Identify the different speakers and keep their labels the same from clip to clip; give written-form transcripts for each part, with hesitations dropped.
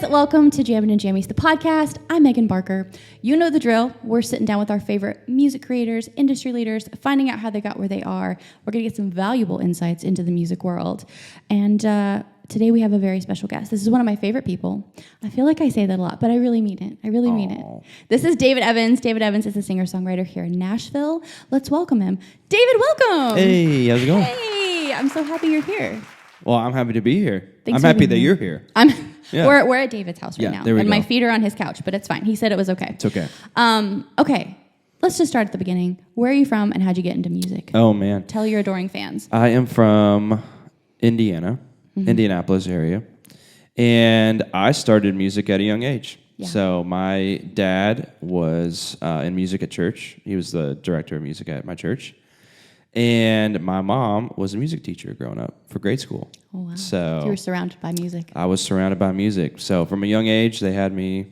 Speaker 1: guys, welcome to Jammin and Jammies, the podcast. I'm Megan Barker. You know the drill. We're sitting down with our favorite music creators, industry leaders, finding out how they got where they are. We're going to get some valuable insights into the music world. And today we have a very special guest. This is one of my favorite people. I feel like I say that a lot, but I really mean it. I really mean it. This is David Evans. David Evans is a singer-songwriter here in Nashville. Let's welcome him. David, welcome.
Speaker 2: Hey, how's it going?
Speaker 1: Hey, I'm so happy you're here.
Speaker 2: Well, I'm happy to be here.
Speaker 1: Thanks
Speaker 2: I'm
Speaker 1: for
Speaker 2: happy
Speaker 1: being
Speaker 2: that
Speaker 1: here.
Speaker 2: you're here.
Speaker 1: Yeah. We're at David's house right now.
Speaker 2: There we
Speaker 1: and
Speaker 2: go.
Speaker 1: my feet are on his couch, but it's fine. He said it was okay.
Speaker 2: It's okay.
Speaker 1: Okay, let's just start at the beginning. Where are you from and how'd you get into music?
Speaker 2: Oh, man.
Speaker 1: Tell your adoring fans.
Speaker 2: I am from Indiana, Indianapolis area. And I started music at a young age.
Speaker 1: Yeah.
Speaker 2: So my dad was in music at church. He was the director of music at my church. And my mom was a music teacher growing up for grade school.
Speaker 1: Oh, wow.
Speaker 2: So
Speaker 1: you were surrounded by music.
Speaker 2: I was surrounded by music. So from a young age, they had me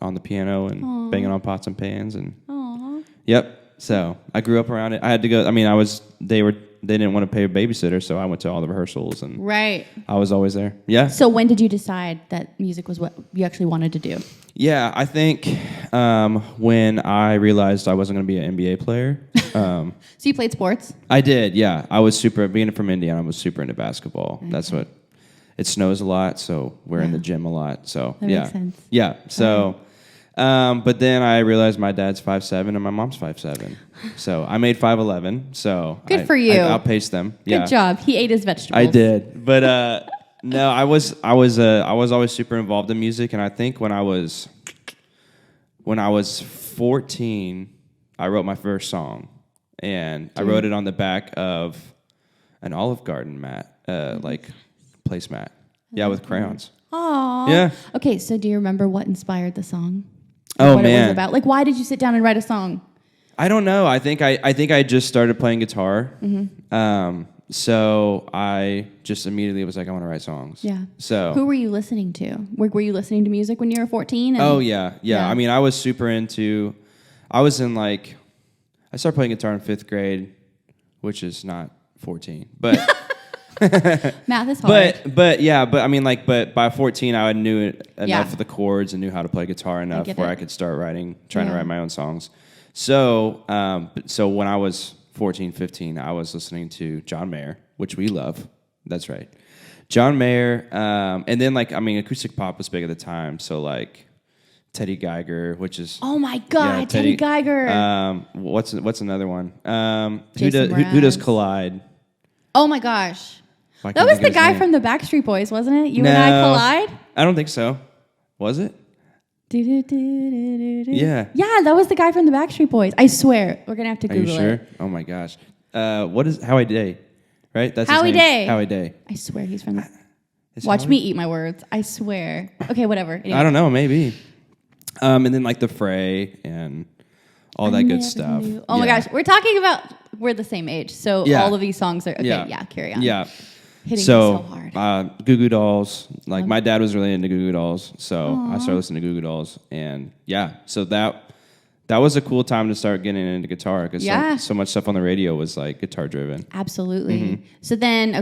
Speaker 2: on the piano and banging on pots and pans. And yep. So I grew up around it. I had to go. I mean, they didn't want to pay a babysitter, so I went to all the rehearsals and
Speaker 1: Right.
Speaker 2: I was always there. Yeah.
Speaker 1: So when did you decide that music was what you actually wanted to do?
Speaker 2: Yeah, I think when I realized I wasn't going to be an NBA player.
Speaker 1: So you played sports?
Speaker 2: I did, yeah. I was being from Indiana, I was super into basketball. Okay. That's what, it snows a lot, so we're in the gym a lot. So,
Speaker 1: that makes sense.
Speaker 2: Yeah, so, but then I realized my dad's 5'7" and my mom's 5'7". So I made 5'11", so.
Speaker 1: Good for you.
Speaker 2: I outpaced them.
Speaker 1: Good job. He ate his vegetables.
Speaker 2: I did, but no, I was always super involved in music, and I think when I was 14, I wrote my first song, and I wrote it on the back of an Olive Garden mat, like placemat. Yeah, with crayons.
Speaker 1: Aww.
Speaker 2: Yeah.
Speaker 1: Okay, so do you remember what inspired the song?
Speaker 2: Oh,
Speaker 1: what
Speaker 2: man.
Speaker 1: it was about? Like, why did you sit down and write a song?
Speaker 2: I don't know. I think I just started playing guitar. So I just immediately was like, I want to write songs.
Speaker 1: Yeah.
Speaker 2: So
Speaker 1: who were you listening to? Were you listening to music when you were 14?
Speaker 2: Oh, yeah. I mean, I was super into, I started playing guitar in 5th grade, which is not 14, but
Speaker 1: math is hard.
Speaker 2: But I mean, but by 14, I knew enough of the chords and knew how to play guitar enough where I could start trying to write my own songs. So when I was 14, 15, I was listening to John Mayer, which we love. That's right. John Mayer. And then acoustic pop was big at the time. So Teddy Geiger, which is...
Speaker 1: Oh my God, Teddy Geiger.
Speaker 2: What's another one?
Speaker 1: Who
Speaker 2: does Collide?
Speaker 1: Oh my gosh. That was the guy from the Backstreet Boys, wasn't it? You and I Collide?
Speaker 2: I don't think so. Was it? Yeah.
Speaker 1: Yeah, that was the guy from the Backstreet Boys. I swear. We're going to have to Google it.
Speaker 2: Are you sure? Oh my gosh. What is Howie Day? Right? That's
Speaker 1: Howie
Speaker 2: his name.
Speaker 1: Day.
Speaker 2: Howie Day.
Speaker 1: I swear he's from the... Watch me eat my words. I swear. Okay, whatever. Anyway.
Speaker 2: I don't know. Maybe. And then The Fray and all that good stuff.
Speaker 1: Oh my gosh. We're talking about... We're the same age. So all of these songs are... Okay, yeah carry on.
Speaker 2: Yeah.
Speaker 1: Hitting me so hard.
Speaker 2: Goo Goo Dolls. My dad was really into Goo Goo Dolls, so I started listening to Goo Goo Dolls, and so that was a cool time to start getting into guitar because so much stuff on the radio was guitar driven.
Speaker 1: Absolutely. So then,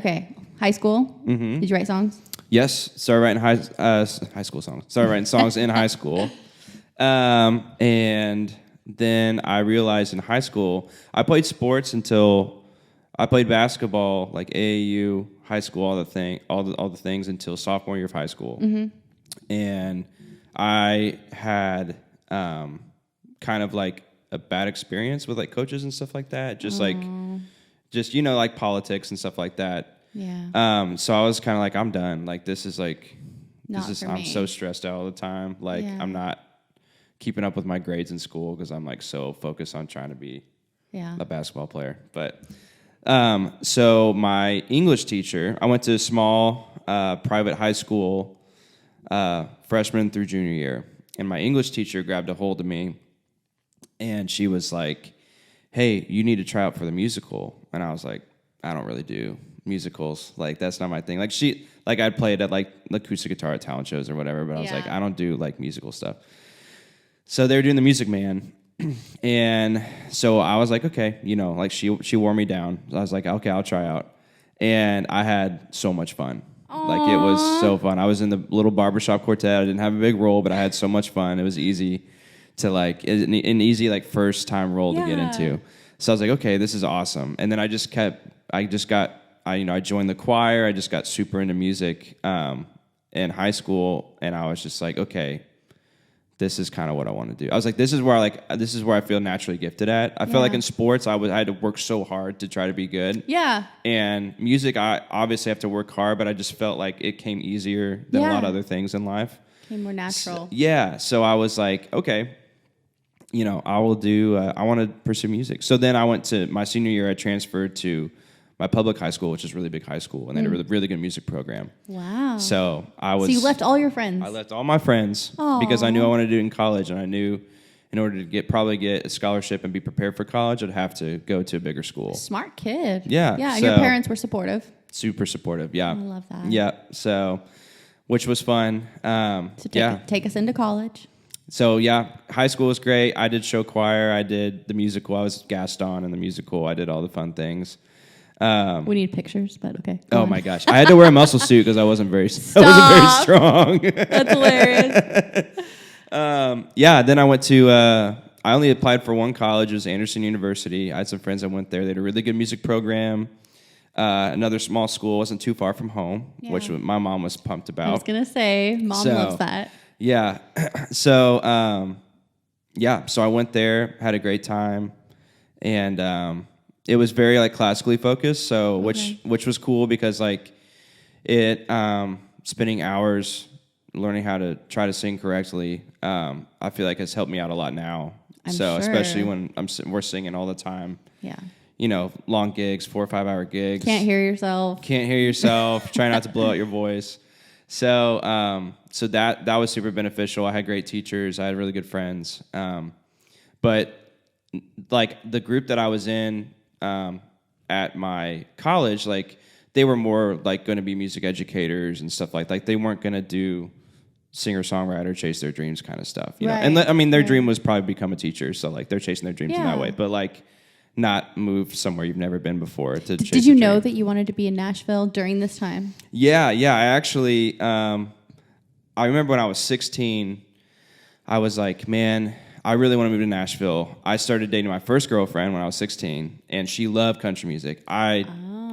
Speaker 1: high school. Did you write songs?
Speaker 2: Yes, started writing high school songs. Started writing songs in high school, and then I realized in high school I played sports until I played basketball, AAU. High school, all the things until sophomore year of high school, and I had kind of a bad experience with I'm stuff like that. Just politics and stuff like that.
Speaker 1: Yeah.
Speaker 2: So I was kind of I'm done. I'm so stressed out all the time. I'm not keeping up with my grades in school because I'm so focused on trying to be a basketball player, but. So my English teacher, I went to a small private high school freshman through junior year, and my English teacher grabbed a hold of me, and she was like, hey, you need to try out for the musical. And I was like, I don't really do musicals. That's not my thing. I'd played at acoustic guitar at talent shows or whatever, but I was like, I don't do musical stuff. So they were doing the Music Man. And so I was like, okay, she wore me down. I was like, okay, I'll try out. And I had so much fun.
Speaker 1: Aww.
Speaker 2: Like, it was so fun. I was in the little barbershop quartet. I didn't have a big role, but I had so much fun. It was easy to, like, an easy, like, first-time role to get into. So I was like, okay, this is awesome. And then I joined the choir. I just got super into music in high school, and I was just like, okay, this is kind of what I want to do. I was like, this is where I feel naturally gifted at. I feel like in sports, I had to work so hard to try to be good.
Speaker 1: Yeah.
Speaker 2: And music, I obviously have to work hard, but I just felt like it came easier than a lot of other things in life.
Speaker 1: Came more natural.
Speaker 2: So I was like, okay, I will do. I want to pursue music. So then I went to my senior year. I transferred to my public high school, which is a really big high school, and they had a really good music program.
Speaker 1: Wow.
Speaker 2: So
Speaker 1: So you left all your friends?
Speaker 2: I left all my friends because I knew I wanted to do it in college, and I knew in order to probably get a scholarship and be prepared for college, I'd have to go to a bigger school.
Speaker 1: Smart kid.
Speaker 2: Yeah.
Speaker 1: Yeah, and your parents were supportive.
Speaker 2: Super supportive, yeah.
Speaker 1: I love that.
Speaker 2: Yeah, so, which was fun.
Speaker 1: Take us into college.
Speaker 2: So, high school was great. I did show choir. I did the musical. I was Gaston in the musical. I did all the fun things.
Speaker 1: We need pictures, but okay.
Speaker 2: Oh my gosh. I had to wear a muscle suit because I wasn't very strong.
Speaker 1: That's hilarious.
Speaker 2: Then I went to, I only applied for one college. It was Anderson University. I had some friends that went there. They had a really good music program. Another small school, wasn't too far from home, which my mom was pumped about.
Speaker 1: I was going to say, mom loves that.
Speaker 2: Yeah. So I went there, had a great time, and it was very like classically focused, so which was cool because like it spending hours learning how to try to sing correctly, I feel like has helped me out a lot now.
Speaker 1: I'm sure.
Speaker 2: Especially when we're singing all the time.
Speaker 1: Yeah.
Speaker 2: Long gigs, 4 or 5 hour gigs.
Speaker 1: Can't hear yourself.
Speaker 2: Try not to blow out your voice. So that was super beneficial. I had great teachers. I had really good friends. But like the group that I was in at my college, like they were more like going to be music educators and stuff like they weren't going to do singer-songwriter, chase their dreams kind of stuff. You know? And their dream was probably become a teacher. So like they're chasing their dreams in that way. But like not move somewhere you've never been before to chase.
Speaker 1: Did you know that you wanted to be in Nashville during this time?
Speaker 2: Yeah. I actually, I remember when I was 16, I was like, man, I really want to move to Nashville. I started dating my first girlfriend when I was 16, and she loved country music. I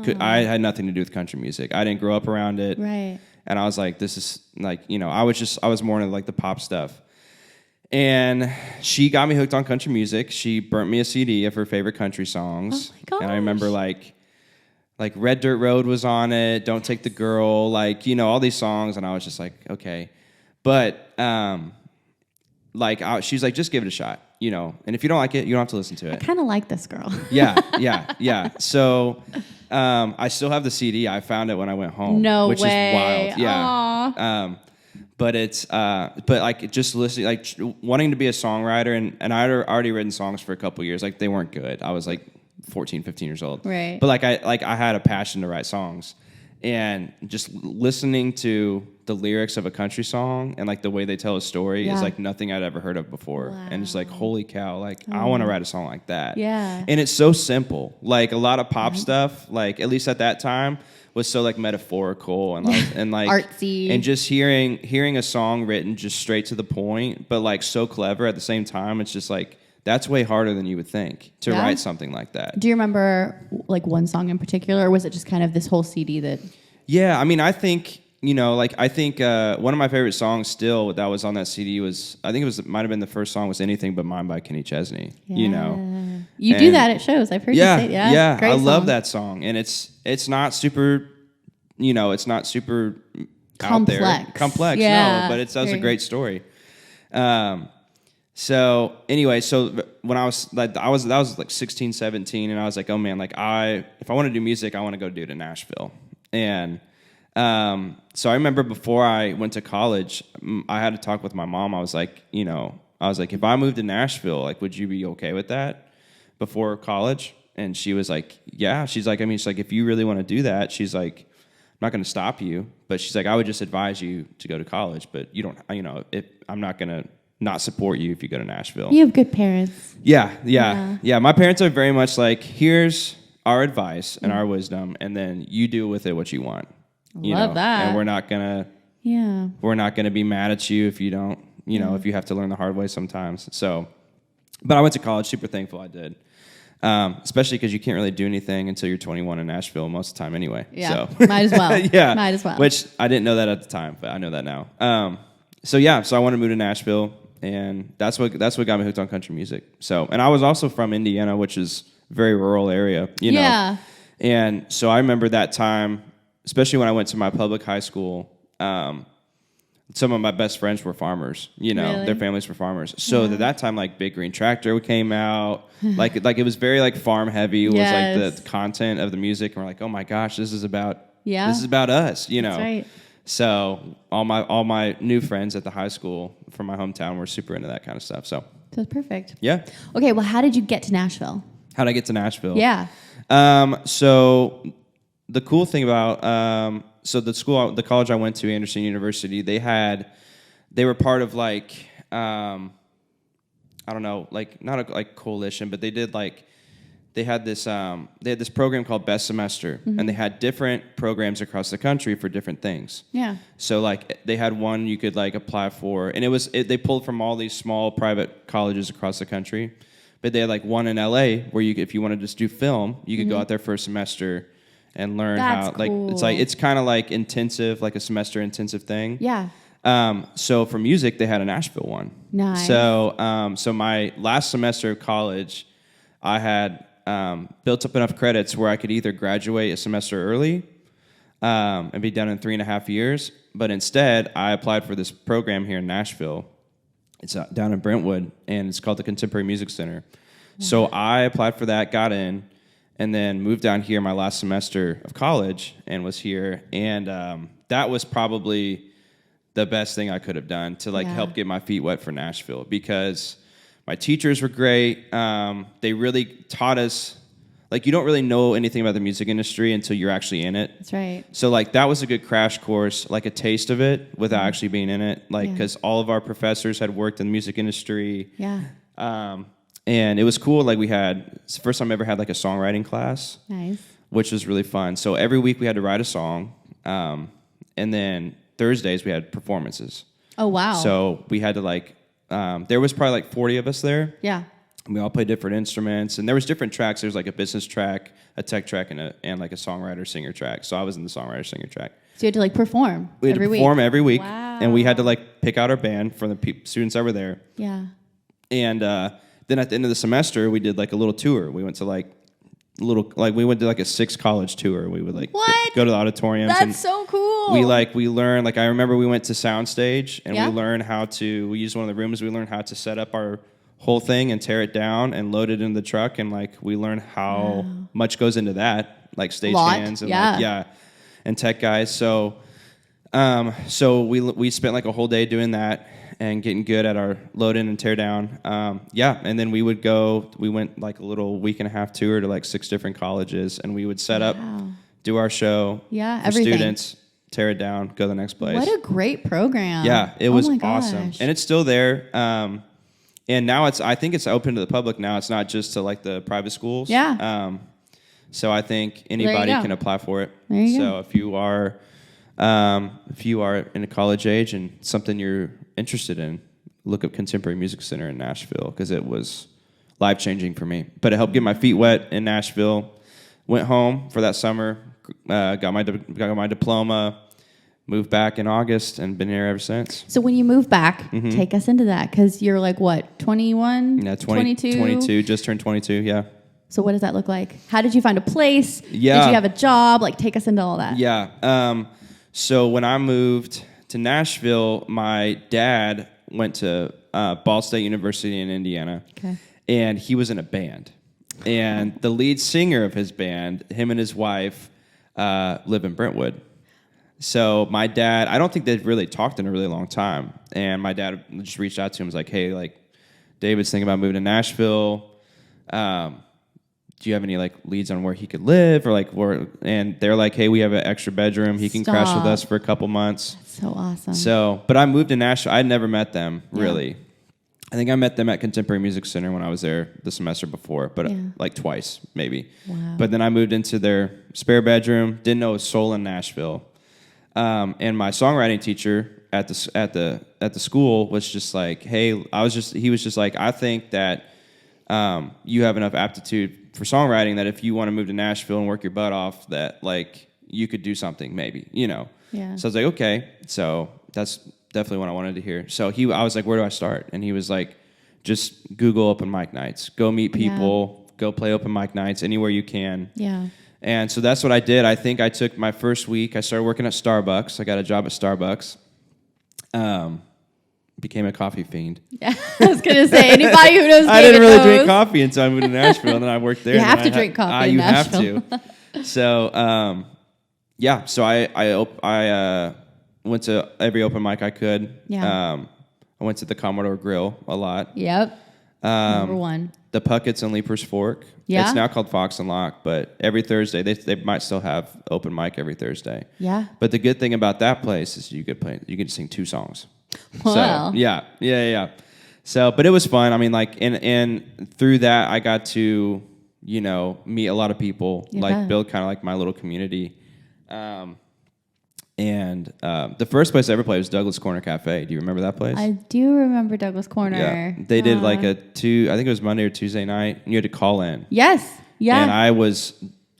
Speaker 2: had nothing to do with country music. I didn't grow up around it.
Speaker 1: Right.
Speaker 2: And I was like, this is like, I was more into like the pop stuff. And she got me hooked on country music. She burnt me a CD of her favorite country songs.
Speaker 1: Oh my gosh.
Speaker 2: And I remember like Red Dirt Road was on it, Don't Take the Girl, all these songs. And I was just like, okay. But she's like, just give it a shot, and if you don't like it, you don't have to listen to it.
Speaker 1: I kind of like this girl.
Speaker 2: Yeah. So I still have the CD. I found it when I went home. Which is wild. Yeah.
Speaker 1: Aww.
Speaker 2: But it's but like just listening, like wanting to be a songwriter, and I had already written songs for a couple years. Like they weren't good. I was like 14, 15 years old.
Speaker 1: Right.
Speaker 2: But I had a passion to write songs, and just listening to the lyrics of a country song and like the way they tell a story is like nothing I'd ever heard of before. Wow. And it's like, holy cow, like I want to write a song like that.
Speaker 1: Yeah.
Speaker 2: And it's so simple. Like a lot of pop stuff, like at least at that time, was so like metaphorical and like
Speaker 1: artsy.
Speaker 2: And just hearing a song written just straight to the point, but like so clever at the same time. It's just like that's way harder than you would think to write something like that.
Speaker 1: Do you remember like one song in particular, or was it just kind of this whole CD that?
Speaker 2: Yeah, I mean, I think one of my favorite songs still that was on that CD was, I think might have been the first song was Anything But Mine by Kenny Chesney.
Speaker 1: Yeah. You do that at shows. I've heard you say that.
Speaker 2: Yeah,
Speaker 1: great song.
Speaker 2: love that song, and it's not super, it's not super
Speaker 1: complex.
Speaker 2: Out there. Complex,
Speaker 1: yeah.
Speaker 2: No, but it tells a great story. So anyway, when I was like, that was like 16, 17, and I was like, oh man, like if I want to do music, I want to go do it in Nashville. And so I remember before I went to college, I had to talk with my mom. I was like, if I moved to Nashville, like, would you be okay with that before college? And she was like, yeah. She's like, if you really want to do that, she's like, I'm not going to stop you, but she's like, I would just advise you to go to college, but you don't, I'm not going to not support you if you go to Nashville.
Speaker 1: You have good parents.
Speaker 2: Yeah. My parents are very much like, here's our advice and our wisdom, and then you do with it what you want.
Speaker 1: Love that.
Speaker 2: And we're not gonna be mad at you if you don't, if you have to learn the hard way sometimes. So, but I went to college, super thankful I did. Especially because you can't really do anything until you're 21 in Nashville most of the time anyway.
Speaker 1: Yeah,
Speaker 2: so.
Speaker 1: might as well.
Speaker 2: Yeah,
Speaker 1: might as well.
Speaker 2: Which I didn't know that at the time, but I know that now. So I wanted to move to Nashville, and that's what got me hooked on country music. So, and I was also from Indiana, which is a very rural area,
Speaker 1: Yeah.
Speaker 2: And so I remember that time, especially when I went to my public high school. Some of my best friends were farmers,
Speaker 1: Really?
Speaker 2: Their families were farmers. So at that time, like Big Green Tractor came out, like it was very like farm heavy. It was like the content of the music, and we're like, oh my gosh, this is about us,
Speaker 1: That's right.
Speaker 2: So all my new friends at the high school from my hometown were super into that kind of stuff. So
Speaker 1: that's perfect.
Speaker 2: Yeah.
Speaker 1: Okay, well, how did you get to Nashville?
Speaker 2: How did I get to Nashville?
Speaker 1: Yeah.
Speaker 2: So the cool thing about the college I went to, Anderson University, they were part of like I don't know, like not a like coalition, but they had this program called Best Semester, and they had different programs across the country for different things.
Speaker 1: Yeah.
Speaker 2: So like they had one you could like apply for, and they pulled from all these small private colleges across the country, but they had like one in LA where if you wanted to just do film, you could go out there for a semester and learn how
Speaker 1: cool.
Speaker 2: it's kind of like intensive, like a semester intensive thing.
Speaker 1: Yeah.
Speaker 2: So for music, they had a Nashville one.
Speaker 1: Nice.
Speaker 2: So my last semester of college, I had built up enough credits where I could either graduate a semester early and be done in 3.5 years, but instead I applied for this program here in Nashville. It's down in Brentwood, and it's called the Contemporary Music Center. Wow. So I applied for that, got in, and then moved down here my last semester of college and was here. And that was probably the best thing I could have done to help get my feet wet for Nashville, because my teachers were great. They really taught us, you don't really know anything about the music industry until you're actually in it.
Speaker 1: That's right.
Speaker 2: So that was a good crash course, like a taste of it without actually being in it. Because all of our professors had worked in the music industry.
Speaker 1: Yeah.
Speaker 2: And it was cool. It's the first time I ever had a songwriting class.
Speaker 1: Nice.
Speaker 2: Which was really fun. So every week we had to write a song. And then Thursdays we had performances.
Speaker 1: Oh, wow.
Speaker 2: So we had to there was probably 40 of us there.
Speaker 1: Yeah.
Speaker 2: And we all played different instruments. And there was different tracks. There was a business track, a tech track, and a songwriter singer track. So I was in the songwriter singer track.
Speaker 1: So you had to perform
Speaker 2: we had
Speaker 1: every
Speaker 2: to perform every week.
Speaker 1: Wow.
Speaker 2: And we had to pick out our band from the students that were there.
Speaker 1: Yeah.
Speaker 2: And then at the end of the semester, we did a little tour. We went to we went to a 6 college tour. We would go to the auditoriums.
Speaker 1: That's so cool.
Speaker 2: We learned, I remember we went to Soundstage and we learned we used one of the rooms. We learned how to set up our whole thing and tear it down and load it in the truck. And we learned how much goes into that, stage hands and and tech guys. So we spent a whole day doing that and getting good at our load in and tear down. And then we went a little 1.5 tour to 6 different colleges, and we would set up, do our show for students, tear it down, go to the next place.
Speaker 1: What a great program.
Speaker 2: Yeah, it was awesome. And it's still there. And now I think it's open to the public now. It's not just to the private schools.
Speaker 1: Yeah.
Speaker 2: So I think anybody can apply for it.
Speaker 1: There you
Speaker 2: go. If you are in a college age and something you're interested in, look up Contemporary Music Center in Nashville, because it was life-changing for me. But it helped get my feet wet in Nashville. Went home for that summer, got my diploma, moved back in August, and been here ever since.
Speaker 1: So when you move back, take us into that, because you're 21?
Speaker 2: Yeah,
Speaker 1: 22?
Speaker 2: 22, just turned 22, yeah.
Speaker 1: So what does that look like? How did you find a place?
Speaker 2: Yeah.
Speaker 1: Did you have a job? Take us into all that.
Speaker 2: Yeah. So when I moved to Nashville, my dad went to Ball State University in Indiana, and he was in a band. And the lead singer of his band, him and his wife, live in Brentwood. So my dad, I don't think they've really talked in a really long time. And my dad just reached out to him, was like, hey, David's thinking about moving to Nashville. Do you have any leads on where he could live, or where? And they're like, hey, we have an extra bedroom. He can crash with us for a couple months.
Speaker 1: That's so awesome.
Speaker 2: So, but I moved to Nashville. I'd never met them really. I think I met them at Contemporary Music Center when I was there the semester before, but twice maybe.
Speaker 1: Wow.
Speaker 2: But then I moved into their spare bedroom. Didn't know a soul in Nashville. and my songwriting teacher at the school was just like, hey, he was just like, I think that you have enough aptitude for songwriting that if you want to move to Nashville and work your butt off, that like you could do something maybe, you know.
Speaker 1: Yeah.
Speaker 2: So I was like, okay. So that's definitely what I wanted to hear. So I was like, where do I start? And he was like, just Google open mic nights. Go meet people. Go play open mic nights anywhere you can.
Speaker 1: Yeah.
Speaker 2: And so that's what I did. I think I took my first week. I started working at Starbucks. I got a job at Starbucks. Became a coffee fiend.
Speaker 1: Yeah, I was gonna say anybody who knows.
Speaker 2: I didn't really drink coffee until I moved to Nashville, and then I worked there.
Speaker 1: You have to drink coffee in Nashville.
Speaker 2: You have to. So, yeah. So I went to every open mic I could.
Speaker 1: Yeah.
Speaker 2: I went to the Commodore Grill a lot.
Speaker 1: Yep. Number one.
Speaker 2: The Puckett's and Leaper's Fork.
Speaker 1: Yeah.
Speaker 2: It's now called Fox and Lock, but every Thursday they might still have open mic every Thursday.
Speaker 1: Yeah.
Speaker 2: But the good thing about that place is you could sing 2 songs.
Speaker 1: Wow.
Speaker 2: So, yeah. So, but it was fun. I mean, like, and through that, I got to, you know, meet a lot of people, build kind of like my little community. And the first place I ever played was Douglas Corner Cafe. Do you remember that place?
Speaker 1: I do remember Douglas Corner.
Speaker 2: Yeah. They did like I think it was Monday or Tuesday night, and you had to call in.
Speaker 1: Yes. Yeah.
Speaker 2: And I was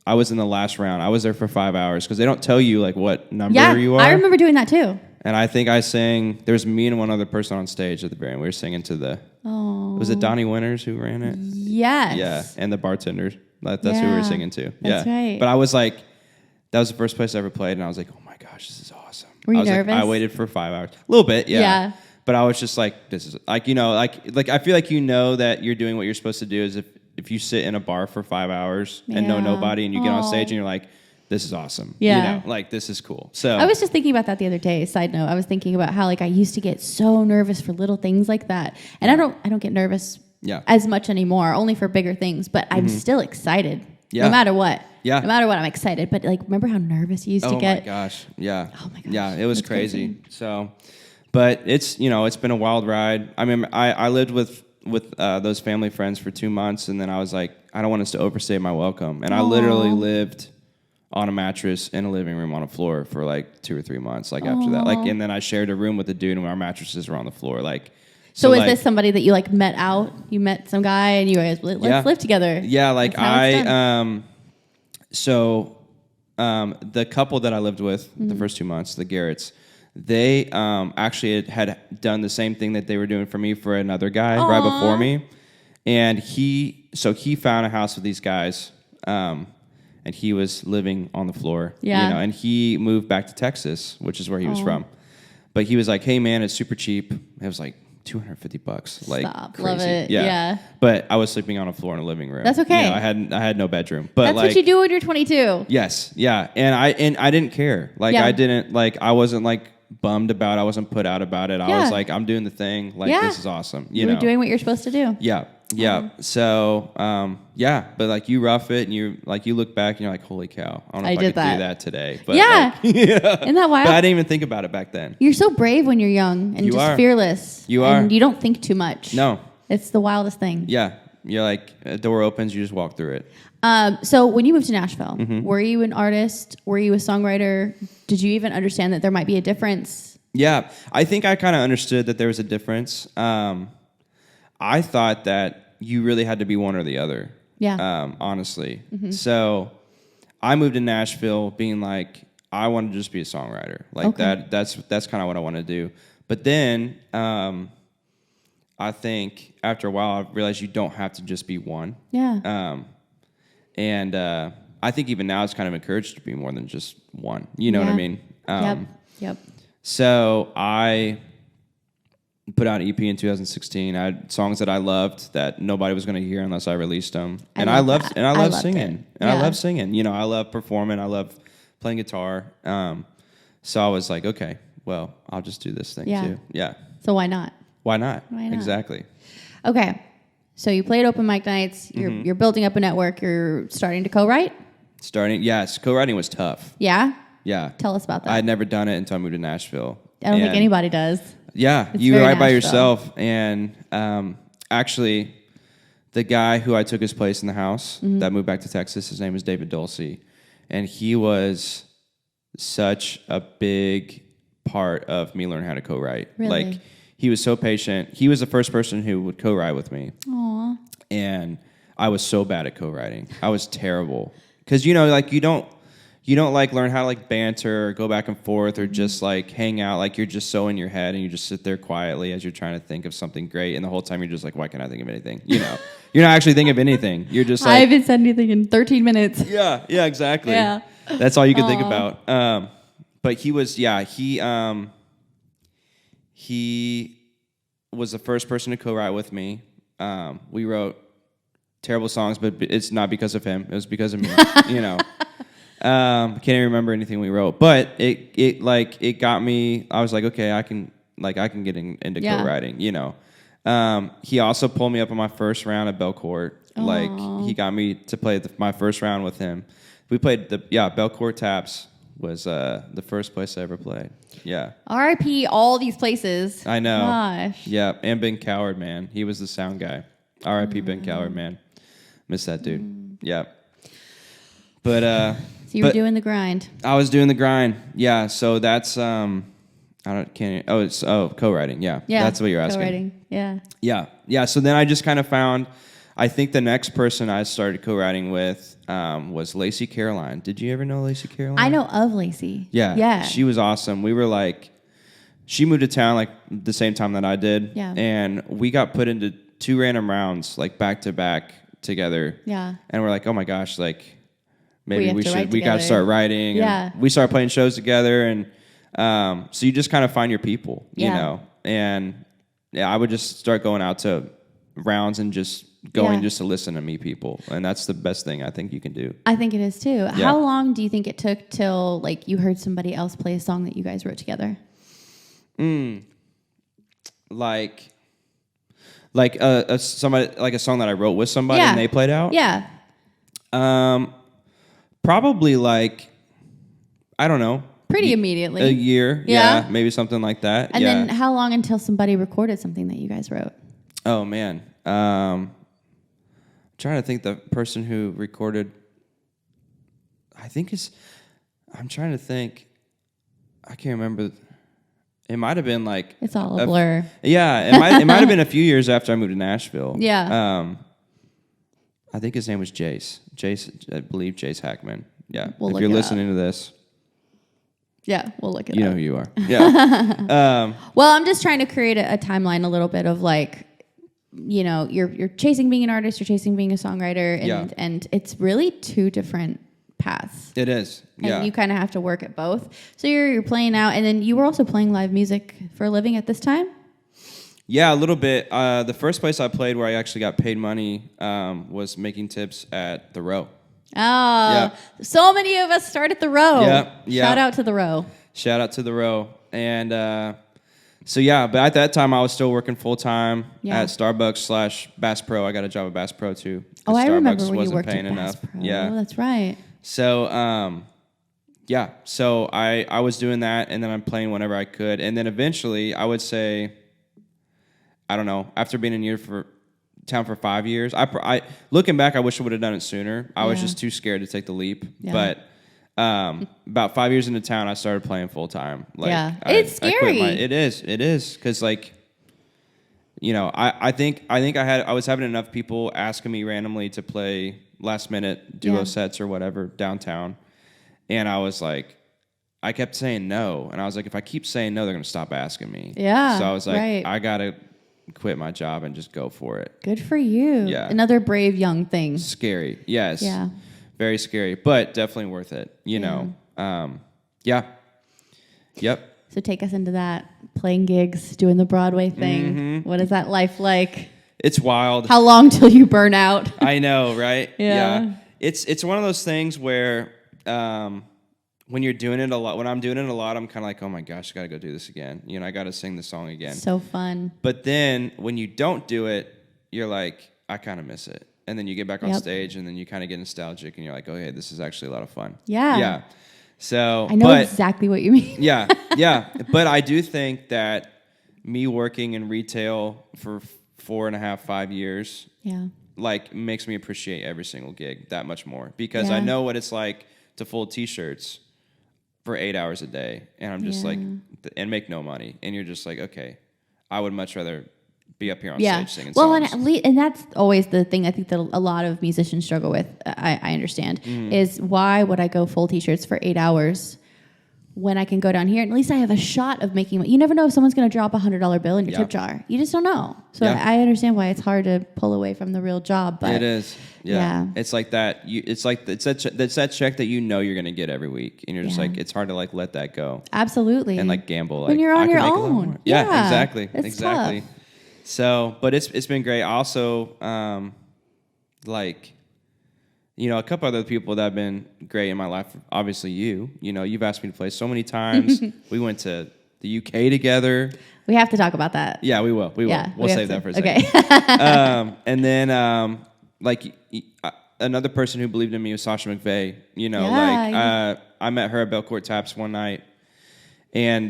Speaker 2: in the last round. I was there for 5 hours because they don't tell you like what number you are.
Speaker 1: I remember doing that too.
Speaker 2: And I think I sang, there was me and one other person on stage at the very end. We were singing to was it Donnie Winters who ran it?
Speaker 1: Yes.
Speaker 2: Yeah, and the bartenders. That's who we were singing to.
Speaker 1: That's right.
Speaker 2: But I was like, that was the first place I ever played, and I was like, oh my gosh, this is awesome.
Speaker 1: Were you nervous?
Speaker 2: Like, I waited for 5 hours. A little bit, yeah. But I was just like, this is, like, you know, like I feel like you know that you're doing what you're supposed to do is if you sit in a bar for 5 hours and know nobody, and you get on stage and you're like, this is awesome.
Speaker 1: Yeah.
Speaker 2: You know, like, this is cool. So
Speaker 1: I was just thinking about that the other day. Side note, I was thinking about how like I used to get so nervous for little things like that. And I don't get nervous as much anymore, only for bigger things, but I'm still excited. Yeah. No matter what. Yeah. No matter what, I'm excited. But like, remember how nervous you used to get?
Speaker 2: Oh my gosh. Yeah.
Speaker 1: Oh my gosh.
Speaker 2: Yeah, it was crazy. So, but it's, you know, it's been a wild ride. I mean, I lived with those family friends for 2 months, and then I was like, I don't want us to overstay my welcome. And I literally lived on a mattress in a living room on a floor for like 2 or 3 months. Like after that, like, and then I shared a room with a dude, and our mattresses were on the floor. Like,
Speaker 1: so is this somebody that you like met out? You met some guy, and you guys let's live together.
Speaker 2: Yeah, like the couple that I lived with the first 2 months, the Garretts, they actually had done the same thing that they were doing for me for another guy right before me, and he found a house with these guys. And he was living on the floor, you know, and he moved back to Texas, which is where he was from. But he was like, hey, man, it's super cheap. It was like $250, like crazy.
Speaker 1: Love it. Yeah.
Speaker 2: But I was sleeping on a floor in a living room.
Speaker 1: That's okay.
Speaker 2: You know, I had no bedroom. But
Speaker 1: that's like, what you do when you're 22.
Speaker 2: Yes. Yeah. And I didn't care. Like I wasn't like bummed about it. I wasn't put out about it. I was like, I'm doing the thing. Like, this is awesome. You know,
Speaker 1: doing what you're supposed to do.
Speaker 2: Yeah. Yeah. So, but like you rough it and you look back and you're like, holy cow, I don't know if I could do that today. But isn't that wild? But I didn't even think about it back then.
Speaker 1: You're so brave when you're young and just fearless.
Speaker 2: You are.
Speaker 1: And you don't think too much.
Speaker 2: No.
Speaker 1: It's the wildest thing.
Speaker 2: Yeah. You're like, a door opens, you just walk through it.
Speaker 1: So when you moved to Nashville, were you an artist? Were you a songwriter? Did you even understand that there might be a difference? Yeah.
Speaker 2: I think I kind of understood that there was a difference. I thought that you really had to be one or the other. Yeah. Honestly. So I moved to Nashville being like, I want to just be a songwriter. Like that's kind of what I want to do. But then I think after a while I realized you don't have to just be one. Yeah. And I think even now it's kind of encouraged to be more than just one. You know what I mean?
Speaker 1: Yep.
Speaker 2: So I put out an EP in 2016. I had songs that I loved that nobody was going to hear unless I released them. And I loved singing. And I love singing. You know, I love performing. I love playing guitar. So I was like, okay, well, I'll just do this thing too. Yeah.
Speaker 1: So why not?
Speaker 2: Why not? Exactly.
Speaker 1: Okay. So you played open mic nights. You're building up a network. You're starting to co-write?
Speaker 2: Yes. Co-writing was tough.
Speaker 1: Yeah?
Speaker 2: Yeah.
Speaker 1: Tell us about that.
Speaker 2: I had never done it until I moved to Nashville.
Speaker 1: I don't think anybody does.
Speaker 2: Yeah, you write by yourself. And actually, the guy who I took his place in the house that moved back to Texas, his name is David Dulce. And he was such a big part of me learning how to co-write.
Speaker 1: Really?
Speaker 2: Like, he was so patient. He was the first person who would co-write with me.
Speaker 1: Aww.
Speaker 2: And I was so bad at co-writing. I was terrible. Because, you know, like, you don't like learn how to like banter or go back and forth or just like hang out. Like, you're just so in your head and you just sit there quietly as you're trying to think of something great. And the whole time you're just like, why can't I think of anything? You know, you're not actually thinking of anything. You're just like,
Speaker 1: I haven't said anything in 13 minutes.
Speaker 2: Yeah, exactly.
Speaker 1: Yeah.
Speaker 2: That's all you can think about. But he was the first person to co-write with me. We wrote terrible songs, but it's not because of him. It was because of me. You know, can't even remember anything we wrote, but it got me. I was like, okay, I can get into co-writing. You know, he also pulled me up on my first round at Belcourt. Like, he got me to play my first round with him. We played Belcourt Taps was the first place I ever played. Yeah.
Speaker 1: R.I.P. all these places.
Speaker 2: I know.
Speaker 1: Gosh.
Speaker 2: Yeah, and Ben Coward, man. He was the sound guy. R.I.P. Ben Coward, man. Miss that dude. Yeah. But
Speaker 1: so you were doing the grind.
Speaker 2: I was doing the grind. Yeah. So that's co-writing. Yeah. That's what you're asking.
Speaker 1: Co-writing. Yeah.
Speaker 2: Yeah. Yeah. So then I just kind of found. I think the next person I started co-writing with was Lacey Caroline. Did you ever know Lacey Caroline?
Speaker 1: I know of Lacey.
Speaker 2: Yeah.
Speaker 1: Yeah.
Speaker 2: She was awesome. We were like, she moved to town like the same time that I did.
Speaker 1: Yeah.
Speaker 2: And we got put into 2 random rounds, like back to back together.
Speaker 1: Yeah.
Speaker 2: And we're like, oh my gosh, like maybe we got to start writing.
Speaker 1: Yeah.
Speaker 2: And we started playing shows together. And so you just kind of find your people, you know. And I would just start going out to rounds and just going just to listen to meet people, and that's the best thing I think you can do.
Speaker 1: I think it is too. Yeah. How long do you think it took till like you heard somebody else play a song that you guys wrote together?
Speaker 2: Like somebody, like a song that I wrote with somebody and they played out.
Speaker 1: Yeah.
Speaker 2: Probably like, I don't know.
Speaker 1: Pretty immediately.
Speaker 2: A year. Yeah. Maybe something like that.
Speaker 1: And then how long until somebody recorded something that you guys wrote?
Speaker 2: Oh man. Trying to think the person who recorded. I'm trying to think. I can't remember. It might have been like
Speaker 1: it's all a blur.
Speaker 2: Yeah, it might have been a few years after I moved to Nashville.
Speaker 1: Yeah.
Speaker 2: I think his name was Jace. I believe Jace Hackman. Yeah.
Speaker 1: If
Speaker 2: you're listening to this.
Speaker 1: Yeah, we'll look it up.
Speaker 2: You know who you are. Yeah.
Speaker 1: Well, I'm just trying to create a timeline a little bit of like, you know, you're chasing being an artist, you're chasing being a songwriter, and it's really 2 different paths.
Speaker 2: It is. Yeah.
Speaker 1: And you kind of have to work at both. So you're playing out, and then you were also playing live music for a living at this time?
Speaker 2: Yeah, a little bit. The first place I played where I actually got paid money was making tips at The Row.
Speaker 1: Oh, so many of us start at The Row.
Speaker 2: Yeah.
Speaker 1: Shout out to The Row.
Speaker 2: Shout out to The Row. And but at that time I was still working full time at Starbucks / Bass Pro. I got a job at Bass Pro too.
Speaker 1: Oh, I
Speaker 2: Starbucks
Speaker 1: remember when you
Speaker 2: wasn't
Speaker 1: worked
Speaker 2: paying
Speaker 1: at Bass
Speaker 2: enough.
Speaker 1: Pro.
Speaker 2: Yeah,
Speaker 1: that's right.
Speaker 2: So so I was doing that, and then I'm playing whenever I could, and then eventually I would say, I don't know, after being in town for 5 years, I looking back, I wish I would have done it sooner. I was just too scared to take the leap.
Speaker 1: Yeah.
Speaker 2: But about 5 years into town, I started playing full time. Like,
Speaker 1: it's scary.
Speaker 2: It is because like, you know, I think I was having enough people asking me randomly to play last minute duo sets or whatever downtown, and I was like, I kept saying no, and I was like, if I keep saying no, they're gonna stop asking me.
Speaker 1: Yeah.
Speaker 2: So I was like, I gotta quit my job and just go for it.
Speaker 1: Good for you.
Speaker 2: Yeah.
Speaker 1: Another brave young thing.
Speaker 2: Scary. Yes.
Speaker 1: Yeah.
Speaker 2: Very scary, but definitely worth it. You know. Yeah. Yep.
Speaker 1: So take us into that. Playing gigs, doing the Broadway thing.
Speaker 2: Mm-hmm.
Speaker 1: What is that life like?
Speaker 2: It's wild.
Speaker 1: How long till you burn out?
Speaker 2: I know, right?
Speaker 1: Yeah.
Speaker 2: It's one of those things where when you're doing it a lot, when I'm doing it a lot, I'm kind of like, oh my gosh, I got to go do this again. You know, I got to sing the song again.
Speaker 1: So fun.
Speaker 2: But then when you don't do it, you're like, I kind of miss it. And then you get back on stage, and then you kind of get nostalgic, and you're like, oh, hey, this is actually a lot of fun.
Speaker 1: Yeah.
Speaker 2: Yeah. So
Speaker 1: I know exactly what you mean.
Speaker 2: Yeah. But I do think that me working in retail for 4.5, 5 years, like makes me appreciate every single gig that much more, because I know what it's like to fold T-shirts for 8 hours a day, and I'm just like, and make no money, and you're just like, okay, I would much rather be up here on stage singing songs.
Speaker 1: And that's always the thing I think that a lot of musicians struggle with. I understand is why would I go full t-shirts for 8 hours when I can go down here and at least I have a shot of making. You never know if someone's going to drop $100 bill in your tip jar. You just don't know. So I understand why it's hard to pull away from the real job. But
Speaker 2: it is. Yeah. It's like that. It's that check that you know you're going to get every week, and you're just like, it's hard to like let that go.
Speaker 1: Absolutely.
Speaker 2: And like gamble.
Speaker 1: When you're on your own.
Speaker 2: Yeah, exactly.
Speaker 1: It's
Speaker 2: exactly.
Speaker 1: Tough.
Speaker 2: So, but it's been great. Also, like, you know, a couple other people that have been great in my life. Obviously, you've asked me to play so many times. We went to the UK together.
Speaker 1: We have to talk about that.
Speaker 2: Yeah, we will. We'll save that for a second.
Speaker 1: Okay.
Speaker 2: And then, like, another person who believed in me was Sasha McVeigh. You know, I met her at Belcourt Taps one night, and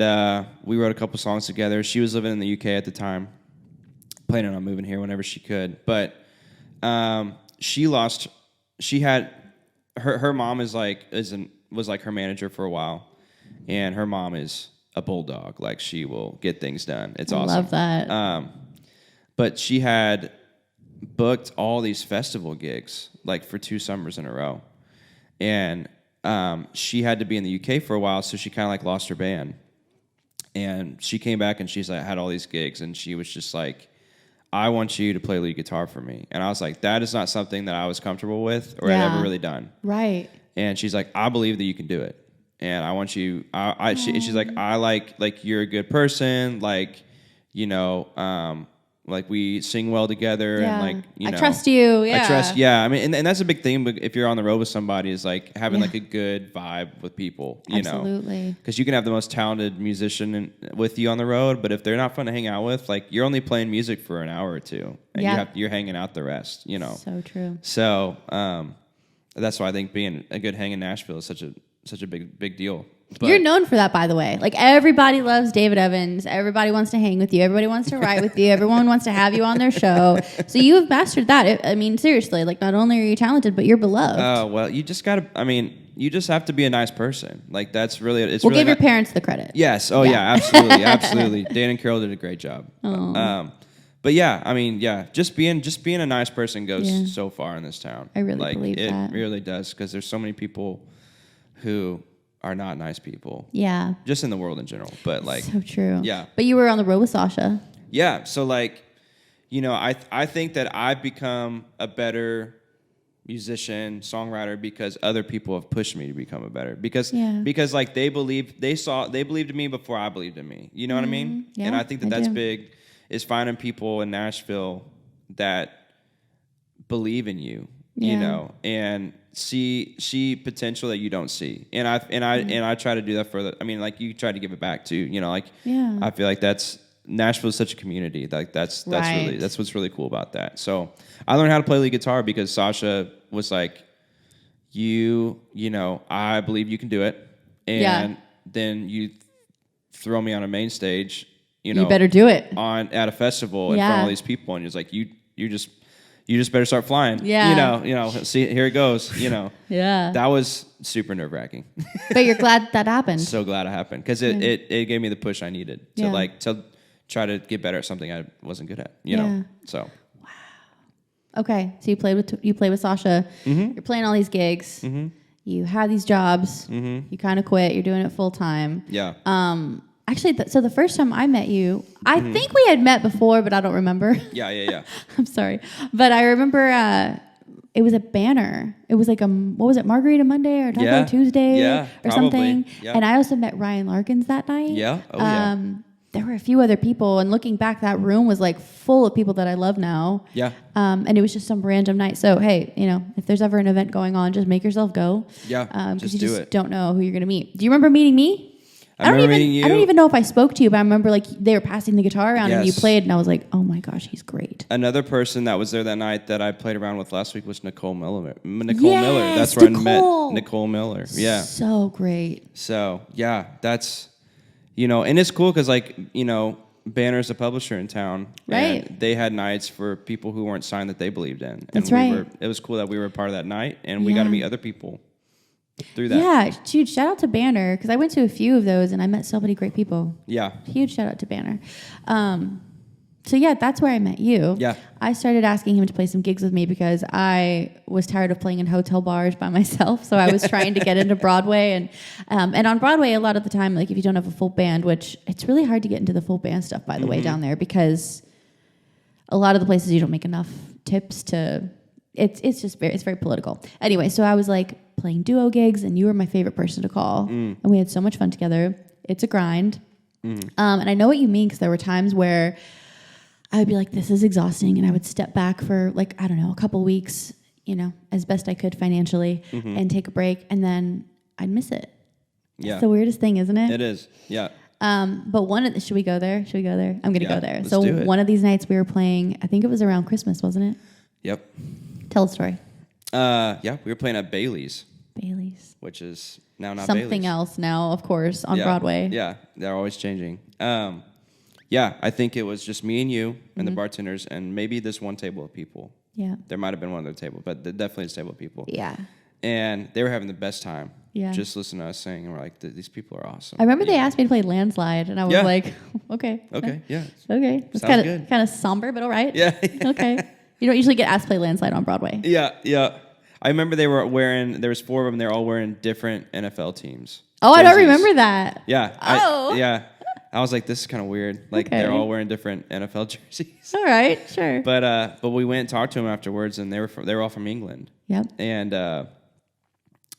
Speaker 2: we wrote a couple songs together. She was living in the UK at the time, planning on moving here whenever she could. But she had her mom was like her manager for a while, and her mom is a bulldog. Like, she will get things done. It's awesome. I
Speaker 1: love that.
Speaker 2: But she had booked all these festival gigs like for 2 summers in a row, and she had to be in the UK for a while, so she kind of like lost her band. And she came back and she's like had all these gigs, and she was just like, I want you to play lead guitar for me. And I was like, that is not something that I was comfortable with or had ever really done. Right. And she's like, I believe that you can do it. And I want you, she's like, I like you're a good person. Like, you know, like we sing well together and like, you know.
Speaker 1: I trust you. Yeah.
Speaker 2: I trust. Yeah. I mean, and that's a big thing. But if you're on the road with somebody, is like having like a good vibe with people, you know.
Speaker 1: Absolutely.
Speaker 2: Because you can have the most talented musician with you on the road, but if they're not fun to hang out with, like you're only playing music for an hour or two, and you're hanging out the rest, you know.
Speaker 1: So true.
Speaker 2: So that's why I think being a good hang in Nashville is such a big deal. But
Speaker 1: you're known for that, by the way. Like, everybody loves David Evans. Everybody wants to hang with you. Everybody wants to write with you. Everyone wants to have you on their show. So you have mastered that. I mean, seriously, like, not only are you talented, but you're beloved.
Speaker 2: Oh, well, you just have to be a nice person. Like, that's really, it's
Speaker 1: we'll
Speaker 2: really
Speaker 1: give your parents the credit.
Speaker 2: Yes. Oh, yeah, absolutely. Absolutely. Dan and Carol did a great job. But yeah, I mean, just being a nice person goes so far in this town.
Speaker 1: I really believe that.
Speaker 2: It really does, because there's so many people who are not nice people.
Speaker 1: Yeah.
Speaker 2: Just in the world in general. But like,
Speaker 1: so true.
Speaker 2: Yeah.
Speaker 1: But you were on the road with Sasha.
Speaker 2: Yeah. So like, you know, I think that I've become a better musician, songwriter, because other people have pushed me to become a better, because like they believed in me before I believed in me. You know what I mean? Yeah, and I think that's big, is finding people in Nashville that believe in you, you know, and see potential that you don't see. And I try to do that like you try to give it back too, you know, like I feel like Nashville is such a community. Like that's what's really cool about that. So I learned how to play lead guitar because Sasha was like, you know, I believe you can do it. And then you throw me on a main stage, you know,
Speaker 1: you better do it
Speaker 2: at a festival in front of all these people. And it's like, you just better start flying. Yeah. You know, see, here it goes, you know. Yeah. That was super nerve-wracking.
Speaker 1: But you're glad that happened.
Speaker 2: So glad it happened, because it gave me the push I needed to try to get better at something I wasn't good at, you know. So.
Speaker 1: Wow. Okay, so you played with Sasha. Mm-hmm. You're playing all these gigs. Mm-hmm. You had these jobs. Mm-hmm. You kind of quit. You're doing it full time. Yeah. Actually, so the first time I met you, I think we had met before, but I don't remember.
Speaker 2: Yeah.
Speaker 1: I'm sorry. But I remember it was a banner. It was like what was it, Margarita Monday or Taco Tuesday or something. Yeah. And I also met Ryan Larkins that night.
Speaker 2: Yeah. Oh, yeah.
Speaker 1: There were a few other people, and looking back, that room was like full of people that I love now. Yeah. And it was just some random night. So, hey, you know, if there's ever an event going on, just make yourself go.
Speaker 2: Yeah.
Speaker 1: Because you just don't know who you're going to meet. Do you remember meeting me?
Speaker 2: I remember meeting you.
Speaker 1: I don't even know if I spoke to you, but I remember like they were passing the guitar around and you played, and I was like, oh my gosh, he's great.
Speaker 2: Another person that was there that night that I played around with last week was Nicole Miller. Miller. That's where I met Nicole Miller. Yeah.
Speaker 1: So great.
Speaker 2: So, yeah, that's, you know, and it's cool because, like, you know, Banner's a publisher in town.
Speaker 1: Right.
Speaker 2: And they had nights for people who weren't signed that they believed in.
Speaker 1: That's right.
Speaker 2: It was cool that we were a part of that night, and we got to meet other people through that.
Speaker 1: Yeah, huge shout out to Banner, because I went to a few of those and I met so many great people.
Speaker 2: Yeah.
Speaker 1: Huge shout out to Banner. So yeah, that's where I met you.
Speaker 2: Yeah.
Speaker 1: I started asking him to play some gigs with me because I was tired of playing in hotel bars by myself. So I was trying to get into Broadway, and on Broadway, a lot of the time, like if you don't have a full band, which it's really hard to get into the full band stuff, by the way, down there, because a lot of the places you don't make enough tips to. It's very political. Anyway, so I was like playing duo gigs, and you were my favorite person to call, and we had so much fun together. It's a grind, and I know what you mean, because there were times where I would be like, this is exhausting. And I would step back for like, I don't know, a couple weeks, as best I could financially and take a break. And then I'd miss it. Yeah. It's the weirdest thing, isn't it?
Speaker 2: It is. Yeah.
Speaker 1: But should we go there? I'm going to go there. So
Speaker 2: do it.
Speaker 1: One of these nights we were playing, I think it was around Christmas, wasn't it?
Speaker 2: Yep.
Speaker 1: Tell the story.
Speaker 2: Yeah. We were playing at Bailey's. Which is now not
Speaker 1: something
Speaker 2: Bailey's.
Speaker 1: Else now, of course, on Broadway.
Speaker 2: Yeah. They're always changing. Yeah, I think it was just me and you and the bartenders and maybe this one table of people.
Speaker 1: Yeah.
Speaker 2: There might have been one other table, but definitely this table of people.
Speaker 1: Yeah.
Speaker 2: And they were having the best time.
Speaker 1: Yeah.
Speaker 2: Just listening to us sing, and we're like, these people are awesome.
Speaker 1: I remember they asked me to play Landslide, and I was like, okay.
Speaker 2: Okay, yeah.
Speaker 1: Okay. It's
Speaker 2: kind
Speaker 1: of somber, but all right.
Speaker 2: Yeah.
Speaker 1: Okay. You don't usually get asked to play Landslide on Broadway.
Speaker 2: Yeah. I remember there was 4 of them, they're all wearing different NFL teams.
Speaker 1: Oh, jerseys. I don't remember that.
Speaker 2: Yeah. I was like, this is kind of weird. Like, they're all wearing different NFL jerseys.
Speaker 1: All right, sure.
Speaker 2: But we went and talked to them afterwards, and they were all from England.
Speaker 1: Yep.
Speaker 2: And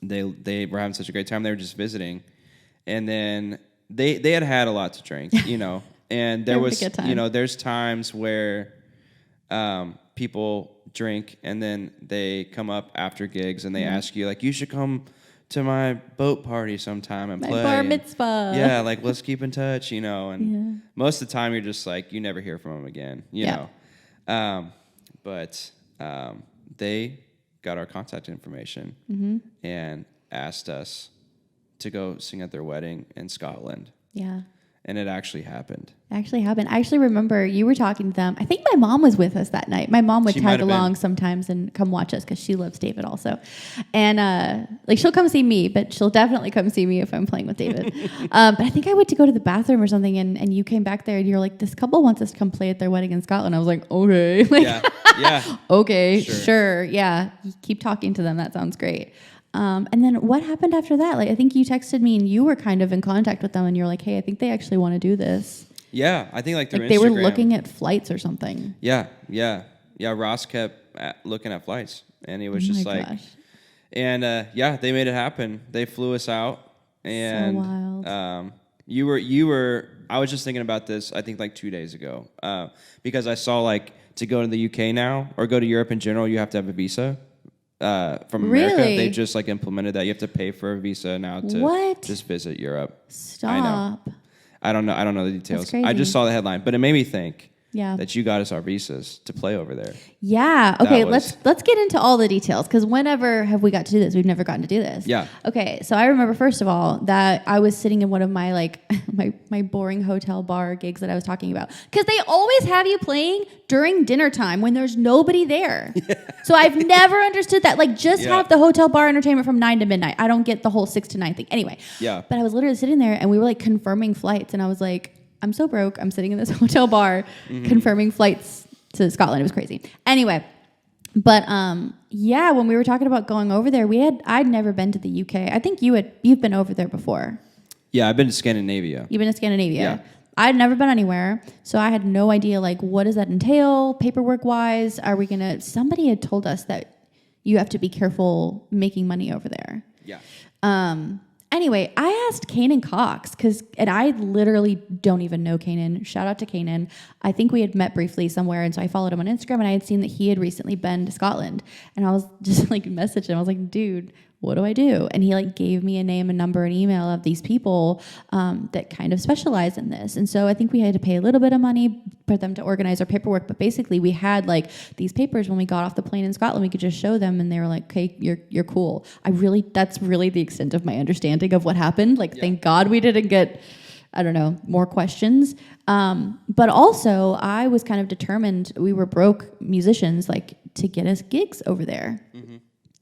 Speaker 2: they were having such a great time. They were just visiting, and then they had a lot to drink, And there was, there's times where people drink, and then they come up after gigs, and they ask you, like, you should come to my boat party sometime and play.
Speaker 1: Bar mitzvah.
Speaker 2: Yeah, like, let's keep in touch, and most of the time you're just like, you never hear from them again, you know. But they got our contact information and asked us to go sing at their wedding in Scotland.
Speaker 1: Yeah.
Speaker 2: And it actually happened.
Speaker 1: I actually remember you were talking to them. I think my mom was with us that night. My mom would tag along sometimes and come watch us because she loves David also. And she'll come see me, but she'll definitely come see me if I'm playing with David. But I think I went to go to the bathroom or something, and you came back there and you're like, this couple wants us to come play at their wedding in Scotland. I was like, okay.
Speaker 2: Yeah.
Speaker 1: Okay, sure. Yeah. Keep talking to them. That sounds great. And then what happened after that? Like, I think you texted me and you were kind of in contact with them, and you're like, hey, I think they actually want to do this.
Speaker 2: Yeah, I think like through Instagram.
Speaker 1: They were looking at flights or something.
Speaker 2: Yeah. Ross kept looking at flights, and he was just like, gosh. And they made it happen. They flew us out, and
Speaker 1: so wild.
Speaker 2: You were. I was just thinking about this. I think like 2 days ago, because I saw like to go to the UK now or go to Europe in general, you have to have a visa. From America, they just like implemented that you have to pay for a visa now to just visit Europe.
Speaker 1: Stop.
Speaker 2: I don't know the details.
Speaker 1: That's crazy.
Speaker 2: I just saw the headline, but it made me think
Speaker 1: Yeah.
Speaker 2: That you got us our visas to play over there.
Speaker 1: Yeah. Okay. Let's get into all the details, because whenever have we got to do this? We've never gotten to do this.
Speaker 2: Yeah.
Speaker 1: Okay. So I remember first of all that I was sitting in one of my my boring hotel bar gigs that I was talking about, because they always have you playing during dinner time when there's nobody there. Yeah. So I've never understood that. Have the hotel bar entertainment from 9 to midnight. I don't get the whole 6 to 9 thing. Anyway.
Speaker 2: Yeah.
Speaker 1: But I was literally sitting there and we were confirming flights, and I was like, I'm so broke. I'm sitting in this hotel bar confirming flights to Scotland. It was crazy. Anyway, but when we were talking about going over there, I'd never been to the UK. I think you've been over there before.
Speaker 2: Yeah, I've been to Scandinavia.
Speaker 1: You've been to Scandinavia.
Speaker 2: Yeah.
Speaker 1: I'd never been anywhere, so I had no idea what does that entail paperwork wise. Somebody had told us that you have to be careful making money over there.
Speaker 2: Yeah.
Speaker 1: Anyway, I asked Kanan Cox, and I literally don't even know Kanan. Shout out to Kanan. I think we had met briefly somewhere, and so I followed him on Instagram, and I had seen that he had recently been to Scotland. And I was just messaging him. I was like, dude, what do I do? And he gave me a name, a number, an email of these people that kind of specialize in this. And so I think we had to pay a little bit of money for them to organize our paperwork. But basically, we had these papers when we got off the plane in Scotland. We could just show them, and they were like, "Okay, you're cool." That's really the extent of my understanding of what happened. Thank God we didn't get, I don't know, more questions. But also, I was kind of determined. We were broke musicians, to get us gigs over there. Mm-hmm.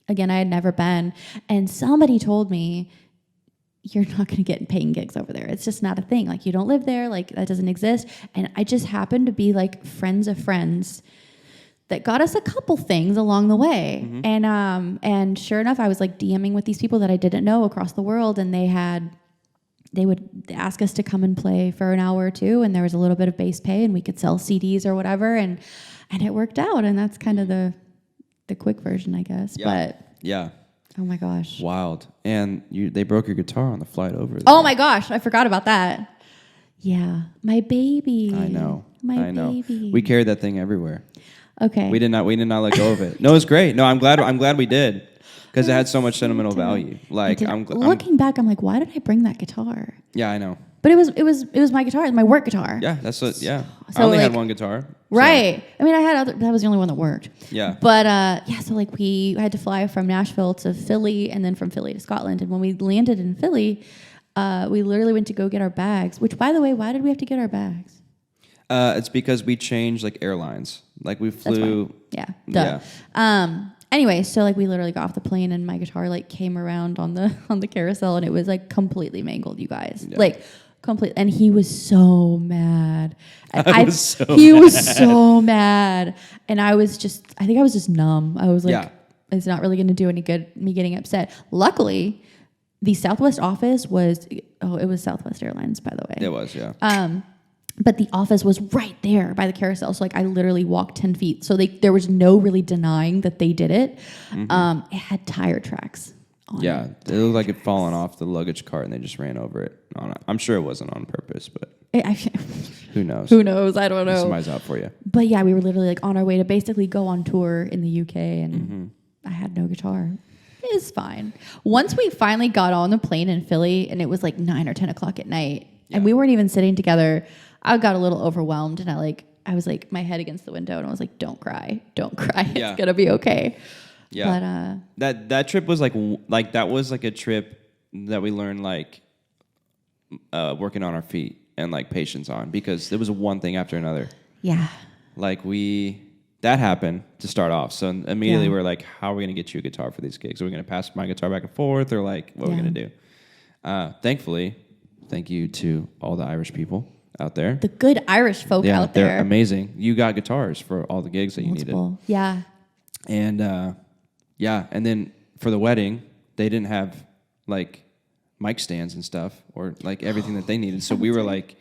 Speaker 1: again, I had never been. And somebody told me, you're not going to get paying gigs over there. It's just not a thing. Like, you don't live there. Like, that doesn't exist. And I just happened to be like friends of friends that got us a couple things along the way. Mm-hmm. And sure enough, I was like DMing with these people that I didn't know across the world. And they would ask us to come and play for an hour or two. And there was a little bit of base pay and we could sell CDs or whatever. And it worked out. And that's kind of the quick version, I guess.
Speaker 2: Yeah.
Speaker 1: But
Speaker 2: yeah.
Speaker 1: Oh my gosh.
Speaker 2: Wild. And they broke your guitar on the flight over there.
Speaker 1: Oh my gosh. I forgot about that. Yeah. My baby.
Speaker 2: I know.
Speaker 1: My baby.
Speaker 2: We carried that thing everywhere.
Speaker 1: Okay.
Speaker 2: We did not let go of it. No, it was great. No, I'm glad we did. Because it had so much sentimental value. Like
Speaker 1: looking back, I'm like, why did I bring that guitar?
Speaker 2: Yeah, I know.
Speaker 1: But it was my guitar, my work guitar.
Speaker 2: Yeah, that's what. Yeah,
Speaker 1: so
Speaker 2: I only had one guitar.
Speaker 1: Right. So. I mean, I had other. That was the only one that worked.
Speaker 2: Yeah.
Speaker 1: But so like we had to fly from Nashville to Philly, and then from Philly to Scotland. And when we landed in Philly, we literally went to go get our bags. Which, by the way, why did we have to get our bags?
Speaker 2: It's because we changed like airlines. Like we flew.
Speaker 1: Yeah. Duh. Yeah. Anyway, so like we literally got off the plane and my guitar like came around on the carousel and it was like completely mangled, you guys. Yeah. Like complete. And he was so mad. He was so mad. And I think I was just numb. I was like, it's not really going to do any good, me getting upset. Luckily, the Southwest office it was Southwest Airlines, by the way.
Speaker 2: It was, yeah.
Speaker 1: But the office was right there by the carousel. So like I literally walked 10 feet. So there was no really denying that they did it. Mm-hmm. It had tire tracks on it.
Speaker 2: It looked like it fallen off the luggage cart and they just ran over it. I'm sure it wasn't on purpose, but who knows?
Speaker 1: Who knows? I don't know.
Speaker 2: Somebody's out for you.
Speaker 1: But yeah, we were literally like on our way to basically go on tour in the UK and I had no guitar. It's fine. Once we finally got on the plane in Philly and it was like 9 or 10 o'clock at night and we weren't even sitting together, I got a little overwhelmed and I was like my head against the window and I was like, don't cry. It's gonna be okay.
Speaker 2: Yeah. But that trip was like that was like a trip that we learned like working on our feet and like patience on, because there was one thing after another.
Speaker 1: Yeah.
Speaker 2: Like that happened to start off. So immediately we're like, how are we gonna get you a guitar for these gigs? Are we gonna pass my guitar back and forth, or like what are we gonna do? Thankfully, thank you to all the Irish people out there.
Speaker 1: The good Irish folk out there.
Speaker 2: They're amazing. You got guitars for all the gigs that you needed.
Speaker 1: Yeah.
Speaker 2: And and then for the wedding, they didn't have like mic stands and stuff or like everything that they needed. So we were like,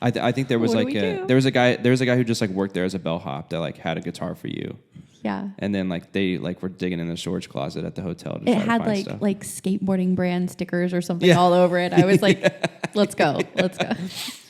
Speaker 2: I think there was there was a guy who just like worked there as a bellhop that like had a guitar for you.
Speaker 1: Yeah.
Speaker 2: And then like they like were digging in the storage closet at the hotel.
Speaker 1: It had like skateboarding brand stickers or something all over it. I was like, let's go.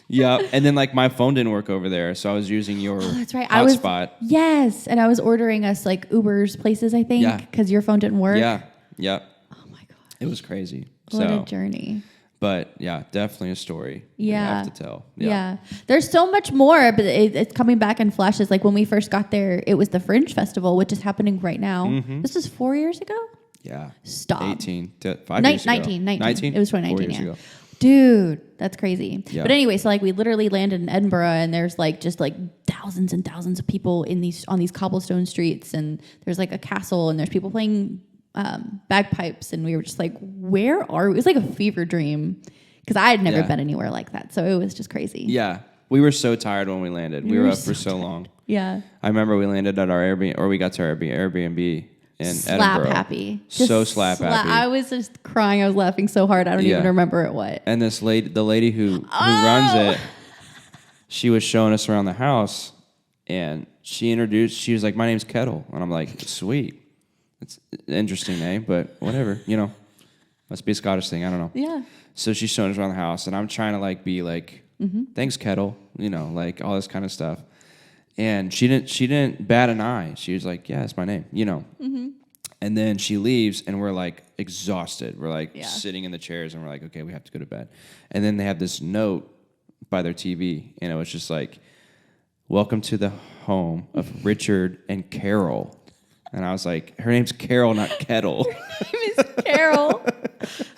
Speaker 2: Yeah, and then like my phone didn't work over there, so I was using your hotspot.
Speaker 1: Yes, and I was ordering us like Uber's places, I think, because your phone didn't work.
Speaker 2: Yeah.
Speaker 1: Oh my god,
Speaker 2: it was crazy.
Speaker 1: What a journey.
Speaker 2: But yeah, definitely a story.
Speaker 1: Yeah,
Speaker 2: you have to tell.
Speaker 1: Yeah, there's so much more, but it's coming back in flashes. Like when we first got there, it was the Fringe Festival, which is happening right now. Mm-hmm. This was 4 years ago.
Speaker 2: Yeah.
Speaker 1: Stop.
Speaker 2: 18 to 5 years ago. 19.
Speaker 1: It was 2019.
Speaker 2: 4 years ago.
Speaker 1: Dude, that's crazy.
Speaker 2: Yeah.
Speaker 1: But anyway, so like we literally landed in Edinburgh and there's like just like thousands and thousands of people on these cobblestone streets, and there's like a castle and there's people playing bagpipes, and we were just like, where are we? It was like a fever dream because I had never been anywhere like that. So it was just crazy.
Speaker 2: Yeah. We were so tired when we landed. We were up for so long.
Speaker 1: Yeah.
Speaker 2: I remember we landed at our Airbnb, or we got to our Airbnb in
Speaker 1: slap
Speaker 2: Edinburgh.
Speaker 1: Happy.
Speaker 2: So slap happy.
Speaker 1: I was just crying. I was laughing so hard. I don't even remember what.
Speaker 2: And this lady, the lady who runs it, she was showing us around the house, and she was like, my name's Kettle. And I'm like, sweet. It's an interesting name, but whatever, must be a Scottish thing. I don't know.
Speaker 1: Yeah.
Speaker 2: So she's showing us around the house, and I'm trying to like be like, thanks, Kettle, like all this kind of stuff. And she didn't bat an eye. She was like, yeah, that's my name, Mm-hmm. And then she leaves, and we're like exhausted. We're like sitting in the chairs, and we're like, okay, we have to go to bed. And then they have this note by their TV, and it was just like, welcome to the home of Richard and Carol. And I was like, her name's Carol, not Kettle.
Speaker 1: Her name is Carol.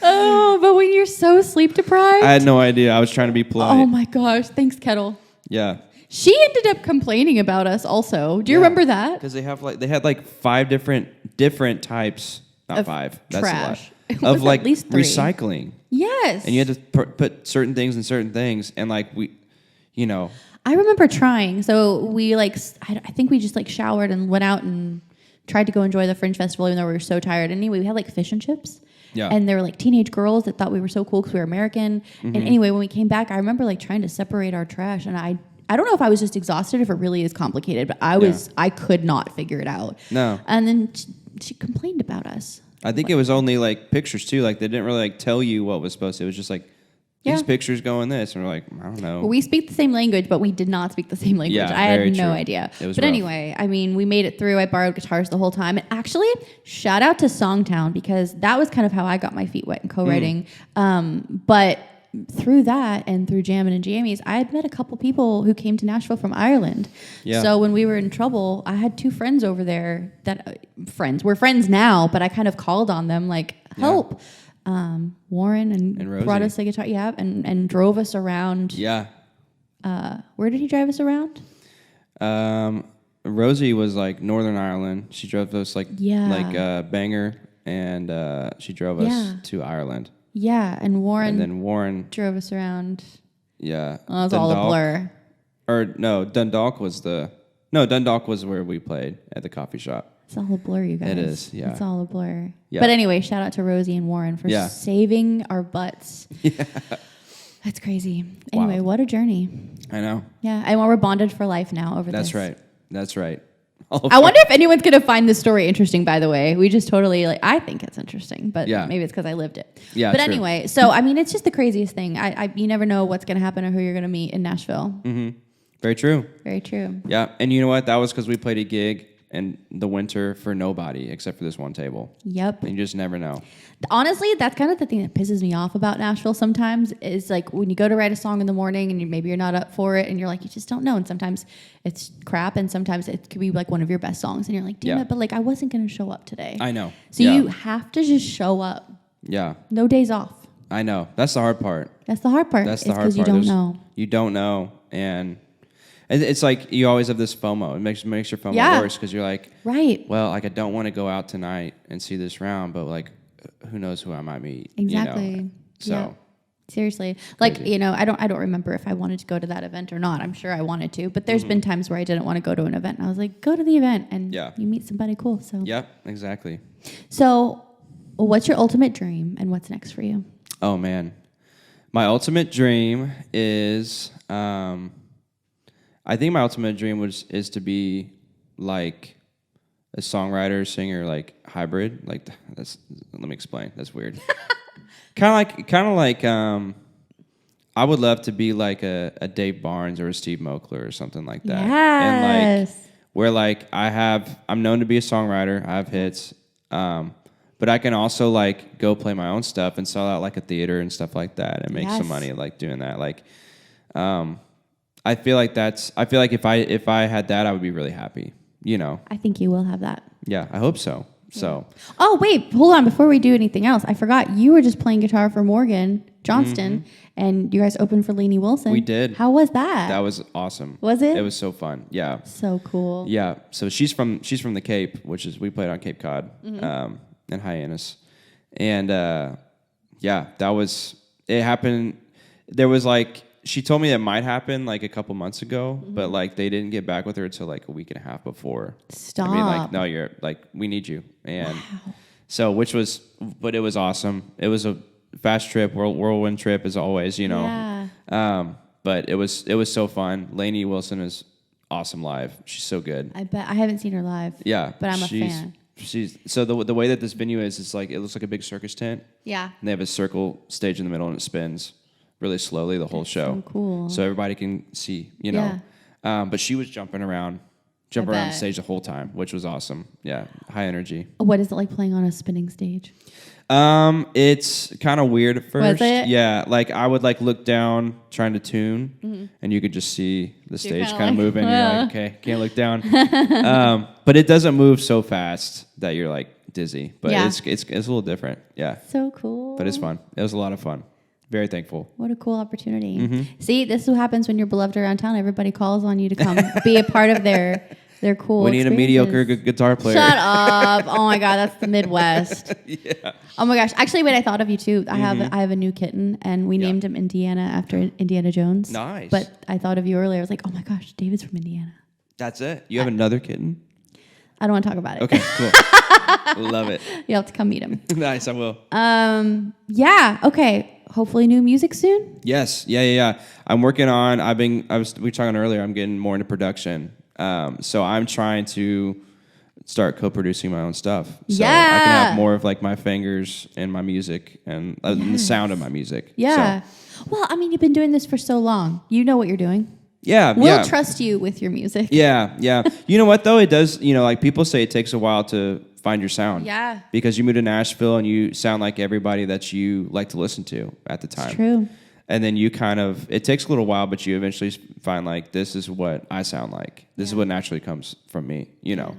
Speaker 1: Oh, but when you're so sleep deprived.
Speaker 2: I had no idea. I was trying to be polite.
Speaker 1: Oh my gosh. Thanks, Kettle.
Speaker 2: Yeah.
Speaker 1: She ended up complaining about us also. Do you remember that?
Speaker 2: Because they had 5 different types Not 5. That's
Speaker 1: trash.
Speaker 2: a lot. Of like
Speaker 1: at least 3.
Speaker 2: recycling.
Speaker 1: Yes.
Speaker 2: And you had to put certain things in certain things. And like
Speaker 1: I remember trying. So we I think we just like showered and went out and tried to go enjoy the Fringe Festival even though we were so tired. Anyway, we had like fish and chips.
Speaker 2: Yeah.
Speaker 1: And there were like teenage girls that thought we were so cool because we were American. Mm-hmm. And anyway, when we came back, I remember like trying to separate our trash. And I don't know if I was just exhausted, if it really is complicated, but I could not figure it out.
Speaker 2: No.
Speaker 1: And then she complained about us.
Speaker 2: I think it was only like pictures too. Like they didn't really like tell you what was supposed to. It was just like, these pictures go in this. And we're like, I don't know.
Speaker 1: Well, we speak the same language, but we did not speak the same language. I had no idea.
Speaker 2: It was
Speaker 1: but
Speaker 2: rough.
Speaker 1: Anyway, I mean, we made it through. I borrowed guitars the whole time. And actually, shout out to Songtown because that was kind of how I got my feet wet in co-writing. But through that and through Jammin and Jammies, I had met a couple people who came to Nashville from Ireland. Yeah. So when we were in trouble, I had 2 friends over there that we're friends now, but I kind of called on them like, help. Yeah. Warren and brought us a guitar, and drove us around.
Speaker 2: Yeah.
Speaker 1: Where did he drive us around?
Speaker 2: Rosie was like Northern Ireland. She drove us Bangor, and she drove us to Ireland.
Speaker 1: Yeah, and
Speaker 2: Warren
Speaker 1: drove us around.
Speaker 2: Yeah,
Speaker 1: it was all a blur.
Speaker 2: Or no, Dundalk was where we played at the coffee shop.
Speaker 1: It's all a blur, you guys.
Speaker 2: It is, yeah.
Speaker 1: It's all a blur.
Speaker 2: Yeah.
Speaker 1: But anyway, shout out to Rosie and Warren for saving our butts. Yeah. That's crazy. Anyway, what a journey.
Speaker 2: I know.
Speaker 1: Yeah, and we're bonded for life now over
Speaker 2: this. That's right.
Speaker 1: I wonder if anyone's going to find this story interesting, by the way. We just totally, I think it's interesting, but maybe it's because I lived it.
Speaker 2: Yeah,
Speaker 1: but anyway, so, I mean, it's just the craziest thing. You never know what's going to happen or who you're going to meet in Nashville.
Speaker 2: Mm-hmm. Very true.
Speaker 1: Very true.
Speaker 2: Yeah, and you know what? That was because we played a gig in the winter for nobody except for this one table.
Speaker 1: Yep.
Speaker 2: And you just never know.
Speaker 1: Honestly, that's kind of the thing that pisses me off about Nashville sometimes is like when you go to write a song in the morning and maybe you're not up for it and you're like, you just don't know. And sometimes it's crap and sometimes it could be like one of your best songs and you're like, damn it, but like I wasn't going to show up today.
Speaker 2: I know.
Speaker 1: So you have to just show up.
Speaker 2: Yeah.
Speaker 1: No days off.
Speaker 2: I know. That's the hard part.
Speaker 1: That's the hard part.
Speaker 2: That's the hard part.
Speaker 1: Because you don't know.
Speaker 2: You don't know. And it's like you always have this FOMO. It makes your FOMO worse because you're like,
Speaker 1: right.
Speaker 2: Well, like I don't want to go out tonight and see this round, but like who knows who I might meet.
Speaker 1: Exactly.
Speaker 2: You know? So
Speaker 1: seriously, like I don't remember if I wanted to go to that event or not. I'm sure I wanted to, but there's been times where I didn't want to go to an event, and I was like, go to the event, and you meet somebody cool. So
Speaker 2: exactly.
Speaker 1: So, what's your ultimate dream, and what's next for you?
Speaker 2: Oh man, my ultimate dream is. I think my ultimate dream is to be like a songwriter, singer, like hybrid. Like let me explain. That's weird. kind of like I would love to be like a Dave Barnes or a Steve Moakler or something like that.
Speaker 1: Yes.
Speaker 2: And like where like I'm known to be a songwriter. I have hits. But I can also like go play my own stuff and sell out like a theater and stuff like that and make some money like doing that. Like I feel like if I had that, I would be really happy, you know.
Speaker 1: I think you will have that.
Speaker 2: Yeah, I hope so. Yeah. So.
Speaker 1: Oh, wait, hold on. Before we do anything else, I forgot you were just playing guitar for Morgan Johnston, and you guys opened for Lainey Wilson.
Speaker 2: We did.
Speaker 1: How was that?
Speaker 2: That was awesome.
Speaker 1: Was it?
Speaker 2: It was so fun. Yeah.
Speaker 1: So cool.
Speaker 2: Yeah. So she's from the Cape, we played on Cape Cod, and Hyannis, and it happened. There was like. She told me it might happen like a couple months ago, but like they didn't get back with her until like a week and a half before.
Speaker 1: Stop.
Speaker 2: I mean, like, no, you're like, we need you. And so, but it was awesome. It was a fast trip, whirlwind trip as always, you know. Yeah. But it was so fun. Lainey Wilson is awesome live. She's so good.
Speaker 1: I bet. I haven't seen her live.
Speaker 2: Yeah.
Speaker 1: But I'm a fan.
Speaker 2: So the way that this venue is, it's like, it looks like a big circus tent.
Speaker 1: Yeah. And
Speaker 2: they have a circle stage in the middle and it spins really slowly the whole show.
Speaker 1: So cool.
Speaker 2: So everybody can see, you know. Yeah. But she was jumping around the stage the whole time, which was awesome. Yeah, high energy.
Speaker 1: What is it like playing on a spinning stage?
Speaker 2: It's kind of weird at first.
Speaker 1: Was it?
Speaker 2: Yeah, like I would like look down trying to tune, and you could just see the stage kind of moving. You're like, okay, can't look down. But it doesn't move so fast that you're like dizzy. But it's a little different. Yeah.
Speaker 1: So cool.
Speaker 2: But it's fun. It was a lot of fun. Very thankful.
Speaker 1: What a cool opportunity. See, this is what happens when you're beloved around town. Everybody calls on you to come be a part of their They're cool.
Speaker 2: We need a mediocre guitar player.
Speaker 1: Shut up. Oh my God, that's the Midwest.
Speaker 2: Yeah.
Speaker 1: Oh my gosh. Actually, wait, I thought of you too. I have a new kitten and we named him Indiana after Indiana Jones.
Speaker 2: Nice.
Speaker 1: But I thought of you earlier. I was like, oh my gosh, David's from Indiana.
Speaker 2: That's it. You have another kitten?
Speaker 1: I don't want to talk about it.
Speaker 2: Okay, cool. Love it.
Speaker 1: You'll have to come meet him.
Speaker 2: Nice, I will.
Speaker 1: Yeah. Okay. Hopefully new music soon.
Speaker 2: Yes. Yeah. I'm working on, we were talking earlier, I'm getting more into production. So I'm trying to start co-producing my own stuff. So I can have more of like my fingers in my music and the sound of my music.
Speaker 1: Yeah. So. Well, I mean, you've been doing this for so long. You know what you're doing.
Speaker 2: Yeah.
Speaker 1: We'll trust you with your music.
Speaker 2: Yeah. You know what though? It does, like people say it takes a while to find your sound.
Speaker 1: Yeah.
Speaker 2: Because you moved to Nashville and you sound like everybody that you like to listen to at the time.
Speaker 1: It's true.
Speaker 2: And then you it takes a little while, but you eventually find like, this is what I sound like. This is what naturally comes from me, know.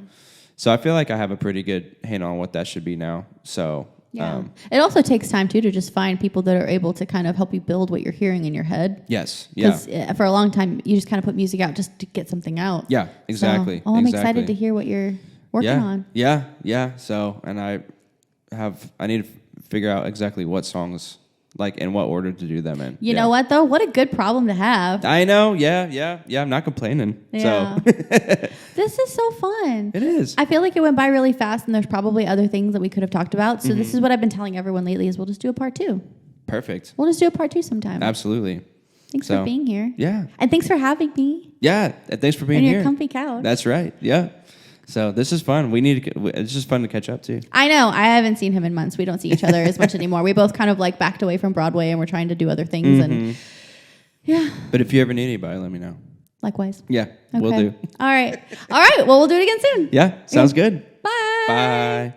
Speaker 2: So I feel like I have a pretty good handle on what that should be now. So
Speaker 1: yeah. It also takes time too to just find people that are able to kind of help you build what you're hearing in your head.
Speaker 2: Yes. Yeah.
Speaker 1: Because for a long time you just kind of put music out just to get something out.
Speaker 2: Yeah, exactly.
Speaker 1: So, I'm excited to hear what you're working on.
Speaker 2: Yeah. So, and I need to figure out exactly what songs, like in what order to do them in.
Speaker 1: You know what though? What a good problem to have.
Speaker 2: I know. Yeah. I'm not complaining.
Speaker 1: Yeah.
Speaker 2: So
Speaker 1: this is so fun.
Speaker 2: It is.
Speaker 1: I feel like it went by really fast and there's probably other things that we could have talked about. So this is what I've been telling everyone lately is we'll just do a part 2.
Speaker 2: Perfect.
Speaker 1: We'll just do a part 2 sometime.
Speaker 2: Absolutely.
Speaker 1: Thanks for being here.
Speaker 2: Yeah.
Speaker 1: And thanks for having me.
Speaker 2: Yeah. Thanks for being here.
Speaker 1: On your comfy couch.
Speaker 2: That's right. Yeah. So this is fun. It's just fun to catch up too.
Speaker 1: I know. I haven't seen him in months. We don't see each other as much anymore. We both kind of like backed away from Broadway and we're trying to do other things. And yeah.
Speaker 2: But if you ever need anybody, let me know.
Speaker 1: Likewise.
Speaker 2: Yeah, we'll do.
Speaker 1: All right. Well, we'll do it again soon.
Speaker 2: Yeah, sounds good.
Speaker 1: Bye.
Speaker 2: Bye.